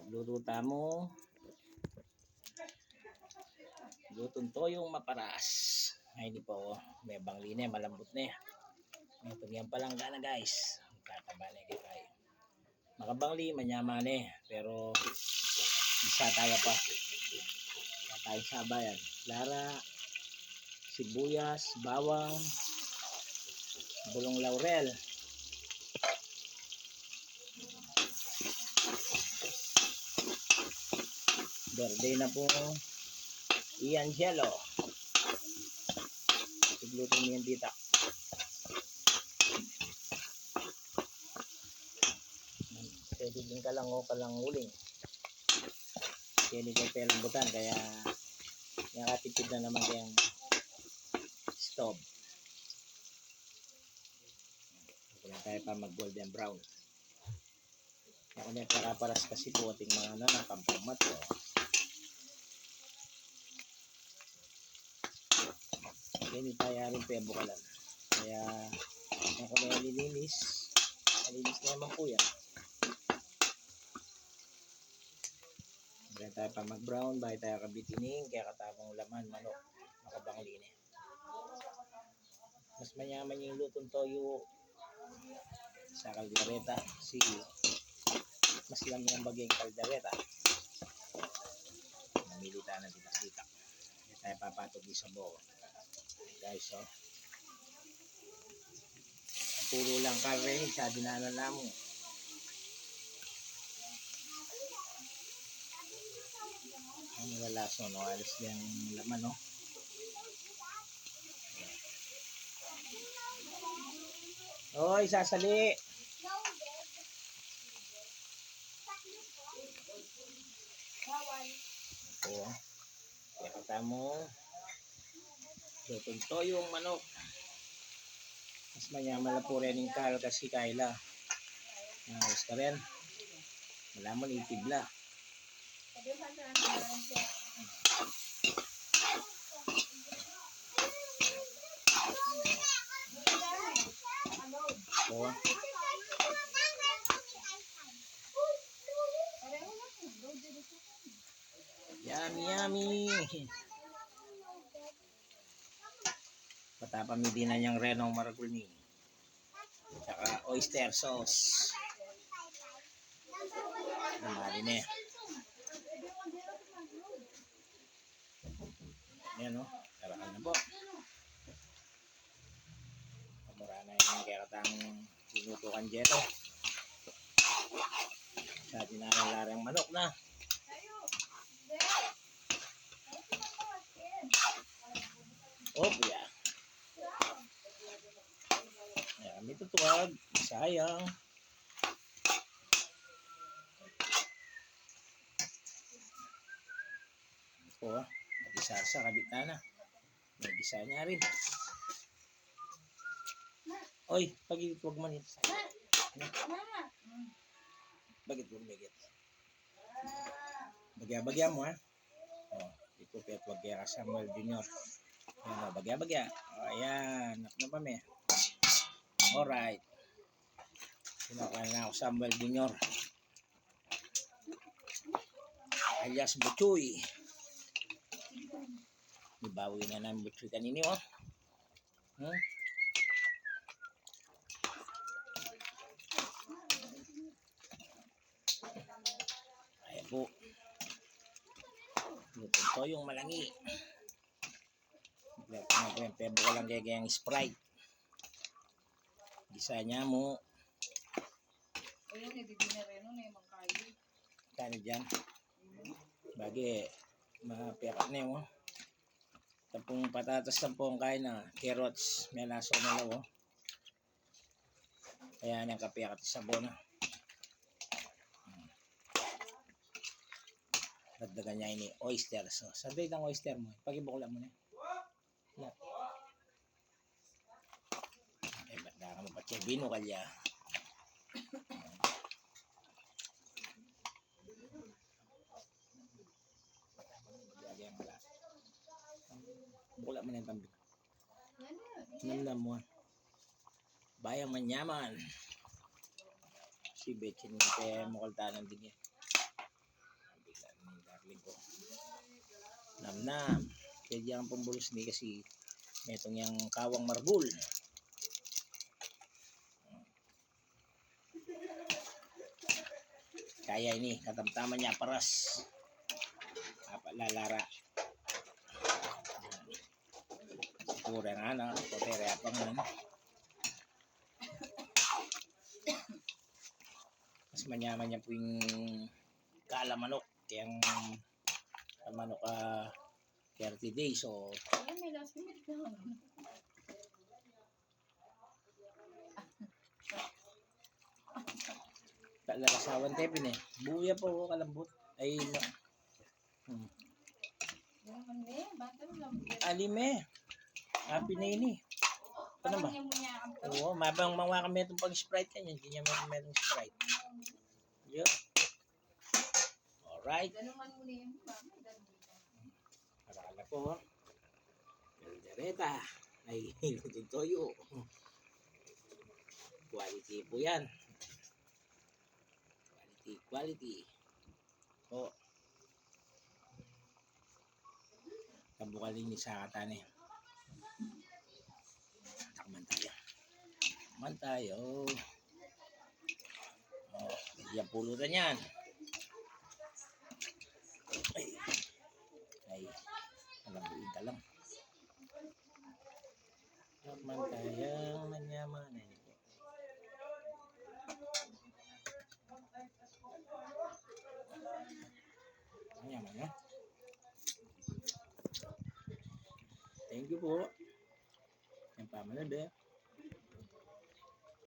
Luto mo. Lutong toyong maparas. Ay, hindi po. May bangli na, malambot na. May pagyan pa lang na guys. Tataba na kayo. Makabangli, manyaman pero isa tayo pa. Tayo sabayan. Lara, sibuyas, bawang, bulong laurel. Berde na po iyan jello. Sigluto mo yan dita. Pwede din ka lang o kalang uling. Pwede ka pelang butan kaya nakatipid na naman kayang stove. Wala tayo pa mag golden brown. Ako na para-paras kasi po ating mga nakampamat ko. Hindi tayo rin pebo ka lang. Kaya ako na nilinis. Nalinis na naman po yan. Kaya tayo pa mag-brown, bahay tayo kabitining, kaya katapang laman, manok, makabangli na. Mas mayaman yung lutong toyo sa kaldereta. Sige, mas lamang ang bagay yung kaldereta. Namili tayo ng titak-titak. Kaya tayo papatog sa buo. Guys, so. Puro lang karne, sa dinanan namin. Ang wala so no alas yung laman no. Oy, sasali. Oh. Kaya kata mo lutong toyong manok. Mas mayaman na po rin yung kal kasi kaila. Nangos ka rin. Wala mo itibla. Oh. Yummy, yummy. Patapamidi na niyang renong maragulni. Saka oyster sauce. Namali na. Yan o. Tarakan na po. Pamura na yung kaya katang sinutukan jello. Sa dinaralarang manok na. Oh, yeah. Ayan, may tutuwag. Sayang. Oh, mag-isa sa kabitana. Mag-isa niya rin. Oy, pag-ibig huwag manit. Bagit huwag bagit. Bagya-bagya mo ha. Oh, ito pet huwag kaya ka Samuel Jr. Ayan, bagya-bagya. Oh, ayan. Nakna pa me. Alright. Sinakain na ako Samuel Jr. alias Buchoy. Ibawi na namin Buchoy kanini oh. Ayan po. Lutong toyong malangi. Pebo ko lang kaya yung Sprite. Gisa niya mo. Kano dyan? Bagi, mapiakat na yun. Tapong patatas na po ang kain na. Carrots, may laso na lang. Kaya niyang kapiakat sa bona. Dagdagan niya ini oyster. So, sabi ng oyster mo. Pag-ibukla mo na. Yeah. Eh, ba't na ka mo pa siya? Bino kalya. Bukla mo na yung tambik. Namnam mo. Bayang manyaman. Si Betchin mo kaya mukaltanan din yan. Galing ko. Nam. Kaya diyan pambulos ni kasi metong yung kawang marbul. Kaya ini katamtaman niya paras. Lalara. Siguro nga na. Kopere apa nga na. Mas manyaman niya po yung kalamanok. Yung manok 30 days. So, May last minute na. lalasawan tayo pin eh. Buya po kalambot. Ay, Naman eh, bata lang. alime. Happy na yun eh. Ito naman. Oo, mabang mga kami itong pag-sprite kanya. Hindi niya meron sprite. Yun. Alright. Ganuman mo na yun. Akala ko. Kaldereta. Ay, lutong toyo. Quality po yan. Quality. O. Kabukaling ni sa katane. Takman tayo. Takman tayo. O, hindi ang pulutan yan. Ay, alambuin ka lang. Takman tayo. Manyaman. Manyaman na. Thank you po. Yang pamanod eh.